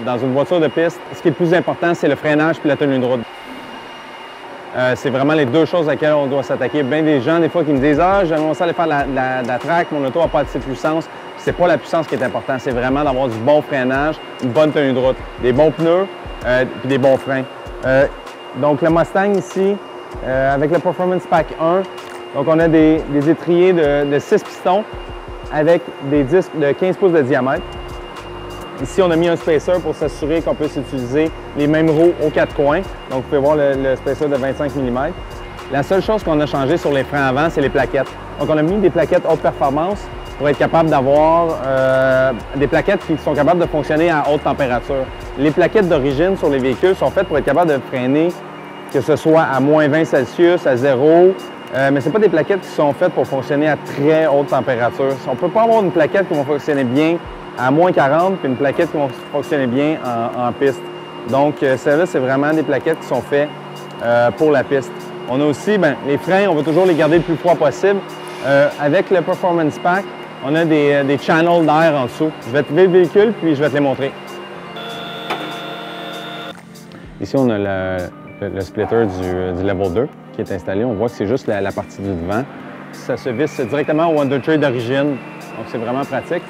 Dans une voiture de piste, ce qui est le plus important, c'est le freinage et la tenue de route. C'est vraiment les deux choses à laquelle on doit s'attaquer. Bien des gens, des fois, qui me disent « Ah, j'aimerais ça aller faire la track, mon auto n'a pas assez de puissance. » C'est pas la puissance qui est importante, c'est vraiment d'avoir du bon freinage, une bonne tenue de route, des bons pneus et des bons freins. Donc le Mustang ici, avec le Performance Pack 1, donc on a des étriers de 6 pistons avec des disques de 15 pouces de diamètre. Ici, on a mis un spacer pour s'assurer qu'on puisse utiliser les mêmes roues aux quatre coins. Donc, vous pouvez voir le spacer de 25 mm. La seule chose qu'on a changé sur les freins avant, c'est les plaquettes. Donc, on a mis des plaquettes haute performance pour être capable d'avoir des plaquettes qui sont capables de fonctionner à haute température. Les plaquettes d'origine sur les véhicules sont faites pour être capable de freiner, que ce soit à moins 20 Celsius, à 0, mais ce n'est pas des plaquettes qui sont faites pour fonctionner à très haute température. On ne peut pas avoir une plaquette qui va fonctionner bien à moins 40 puis une plaquette qui va fonctionner bien en piste. Donc, celles-là, c'est vraiment des plaquettes qui sont faites pour la piste. On a aussi, les freins, on va toujours les garder le plus froid possible. Avec le Performance Pack, on a des channels d'air en dessous. Je vais te lever le véhicule, puis je vais te les montrer. Ici, on a le splitter du Level 2 qui est installé. On voit que c'est juste la partie du devant. Ça se visse directement au undertray d'origine, donc c'est vraiment pratique.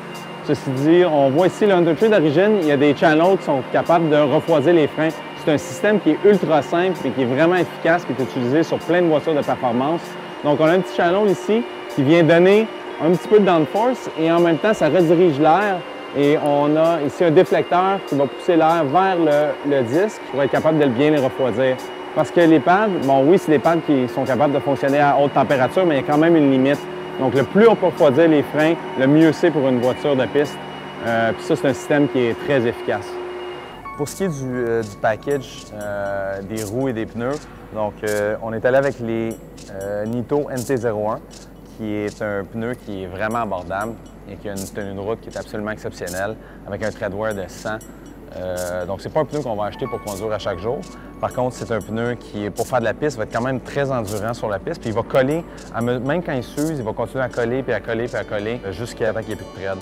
Ceci dit, on voit ici le undertray d'origine, il y a des channels qui sont capables de refroidir les freins. C'est un système qui est ultra simple et qui est vraiment efficace, qui est utilisé sur plein de voitures de performance. Donc, on a un petit channel ici qui vient donner un petit peu de downforce et en même temps, ça redirige l'air. Et on a ici un déflecteur qui va pousser l'air vers le disque pour être capable de bien les refroidir. Parce que les pads, bon oui, c'est des pads qui sont capables de fonctionner à haute température, mais il y a quand même une limite. Donc, le plus on peut refroidir les freins, le mieux c'est pour une voiture de piste. Puis ça, c'est un système qui est très efficace. Pour ce qui est du package des roues et des pneus, donc on est allé avec les Nitto NT01, qui est un pneu qui est vraiment abordable et qui a une tenue de route qui est absolument exceptionnelle, avec un treadwear de 100. Donc, c'est pas un pneu qu'on va acheter pour conduire à chaque jour. Par contre, c'est un pneu qui, pour faire de la piste, va être quand même très endurant sur la piste. Puis il va coller, même quand il s'use, il va continuer à coller, puis à coller, puis à coller, jusqu'à temps qu'il n'y ait plus de tread.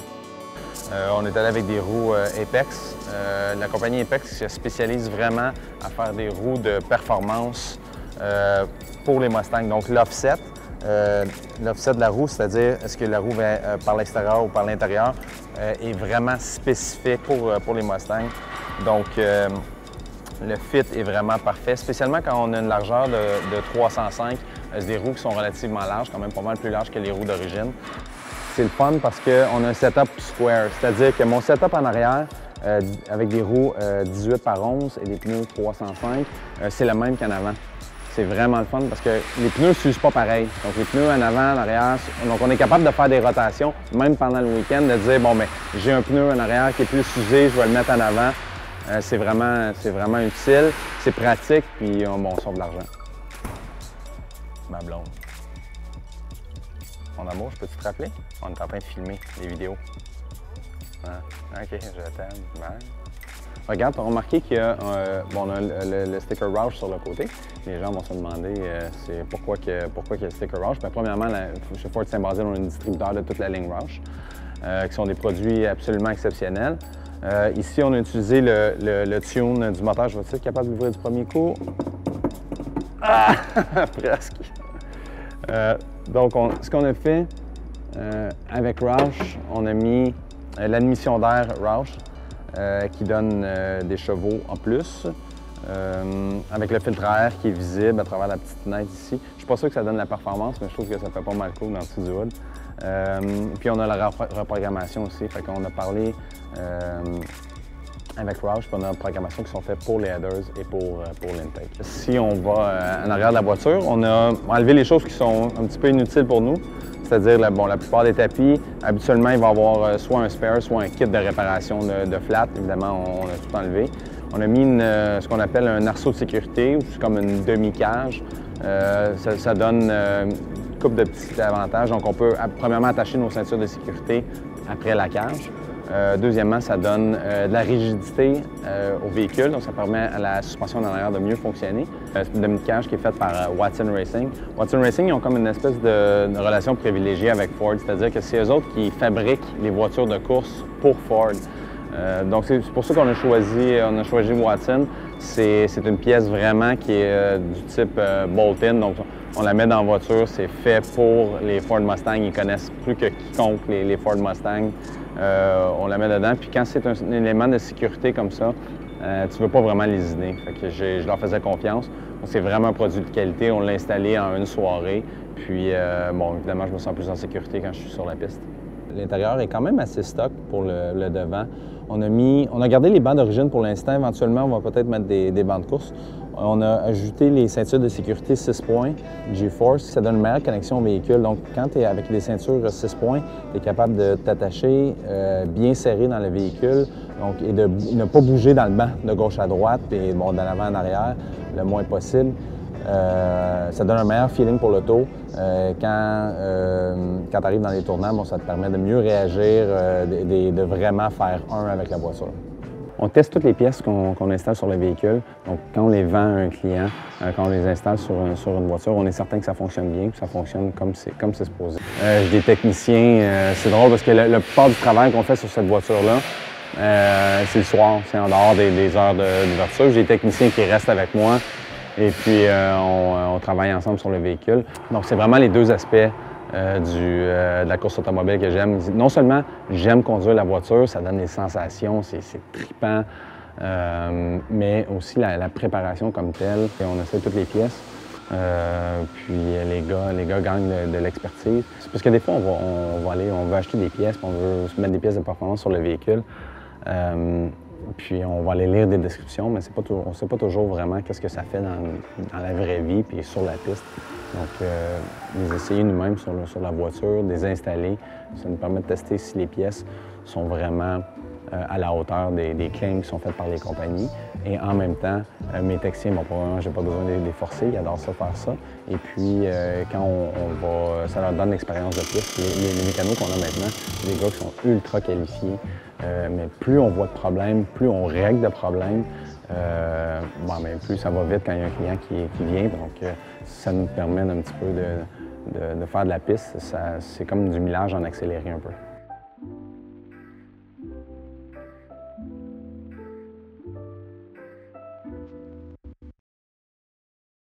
On est allé avec des roues Apex. La compagnie Apex se spécialise vraiment à faire des roues de performance pour les Mustangs. Donc, l'offset de la roue, c'est-à-dire est-ce que la roue va par l'extérieur ou par l'intérieur, est vraiment spécifique pour les Mustangs. Donc, le fit est vraiment parfait, spécialement quand on a une largeur de 305. C'est des roues qui sont relativement larges, quand même pas mal plus larges que les roues d'origine. C'est le fun parce qu'on a un setup square, c'est-à-dire que mon setup en arrière, avec des roues 18 par 11 et des pneus 305, c'est le même qu'en avant. C'est vraiment le fun parce que les pneus ne s'usent pas pareil. Donc, les pneus en avant, en arrière, donc on est capable de faire des rotations, même pendant le week-end, de dire, bon, bien, j'ai un pneu en arrière qui est plus usé, je vais le mettre en avant. C'est vraiment utile, c'est pratique, puis bon, on sauve de l'argent. Ma blonde. Mon amour, je peux-tu te rappeler? On est en train de filmer des vidéos. Ah, OK, je t'aime. Bye. Regarde, tu as remarqué qu'il y a bon, on a le sticker Roush sur le côté. Les gens vont se demander pourquoi il y a le sticker Roush. Bien, premièrement, chez Ford Saint-Basile, on a un distributeur de toute la ligne Roush, qui sont des produits absolument exceptionnels. Ici, on a utilisé le tune du moteur. Je vais être capable d'ouvrir du premier coup. Ah! Presque. Donc, ce qu'on a fait avec Roush, on a mis l'admission d'air Roush qui donne des chevaux en plus, avec le filtre à air qui est visible à travers la petite fenêtre ici. Je ne suis pas sûr que ça donne la performance, mais je trouve que ça fait pas mal cool dans le dessous du hood. Puis on a la reprogrammation aussi, fait qu'on a parlé avec Roush, puis on a une programmation qui sont faites pour les headers et pour l'intake. Si on va en arrière de la voiture, on a enlevé les choses qui sont un petit peu inutiles pour nous, c'est-à-dire bon, la plupart des tapis, habituellement, il va y avoir soit un spare, soit un kit de réparation de flat. Évidemment, on a tout enlevé. On a mis ce qu'on appelle un arceau de sécurité, ou c'est comme une demi-cage. Ça donne une couple de petits avantages. Donc, on peut premièrement attacher nos ceintures de sécurité après la cage. Deuxièmement, ça donne de la rigidité au véhicule, donc ça permet à la suspension en arrière de mieux fonctionner. C'est une demi-cage qui est faite par Watson Racing. Watson Racing, ils ont comme une espèce de relation privilégiée avec Ford, c'est-à-dire que c'est eux autres qui fabriquent les voitures de course pour Ford. Donc c'est pour ça qu'on a choisi Watson. C'est une pièce vraiment qui est du type bolt-in, donc on la met dans la voiture, c'est fait pour les Ford Mustang. Ils connaissent plus que quiconque les Ford Mustang. On la met dedans, puis quand c'est un élément de sécurité comme ça, tu ne veux pas vraiment lésiner. Fait que je leur faisais confiance. C'est vraiment un produit de qualité. On l'a installé en une soirée. Puis, bon, évidemment, je me sens plus en sécurité quand je suis sur la piste. L'intérieur est quand même assez stock pour le devant. On a gardé les bancs d'origine pour l'instant. Éventuellement, on va peut-être mettre des bancs de course. On a ajouté les ceintures de sécurité 6 points G-Force. Ça donne une meilleure connexion au véhicule. Donc, quand tu es avec des ceintures 6 points, tu es capable de t'attacher bien serré dans le véhicule donc, et de ne pas bouger dans le banc de gauche à droite et bon, d'en avant en arrière le moins possible. Ça donne un meilleur feeling pour l'auto. Quand tu arrives dans les tournants, bon, ça te permet de mieux réagir, de vraiment faire un avec la voiture. On teste toutes les pièces qu'on installe sur le véhicule. Donc, quand on les vend à un client, quand on les installe sur une voiture, on est certain que ça fonctionne bien, que ça fonctionne comme c'est supposé. J'ai des techniciens, c'est drôle parce que la plupart du travail qu'on fait sur cette voiture-là, c'est le soir, c'est en dehors des heures d'ouverture. J'ai des techniciens qui restent avec moi. Et puis, on travaille ensemble sur le véhicule. Donc, c'est vraiment les deux aspects de la course automobile que j'aime. Non seulement j'aime conduire la voiture, ça donne des sensations, c'est trippant, mais aussi la préparation comme telle. Et on essaie toutes les pièces. Puis les gars gagnent de l'expertise. C'est parce que des fois, on veut acheter des pièces, puis on veut se mettre des pièces de performance sur le véhicule. Puis on va aller lire des descriptions, mais on ne sait pas toujours vraiment qu'est-ce que ça fait dans la vraie vie puis sur la piste. Donc, les essayer nous-mêmes sur la voiture, les installer, ça nous permet de tester si les pièces sont vraiment à la hauteur des claims qui sont faites par les compagnies. Et en même temps, mes techniciens, bon, probablement, j'ai pas besoin de les forcer, ils adorent ça faire ça. Et puis, quand ça leur donne l'expérience de piste. Les mécanos qu'on a maintenant, c'est des gars qui sont ultra qualifiés. Mais plus on voit de problèmes, plus on règle de problèmes, mais plus ça va vite quand il y a un client qui vient. Donc, ça nous permet un petit peu de faire de la piste. C'est comme du millage en accéléré un peu.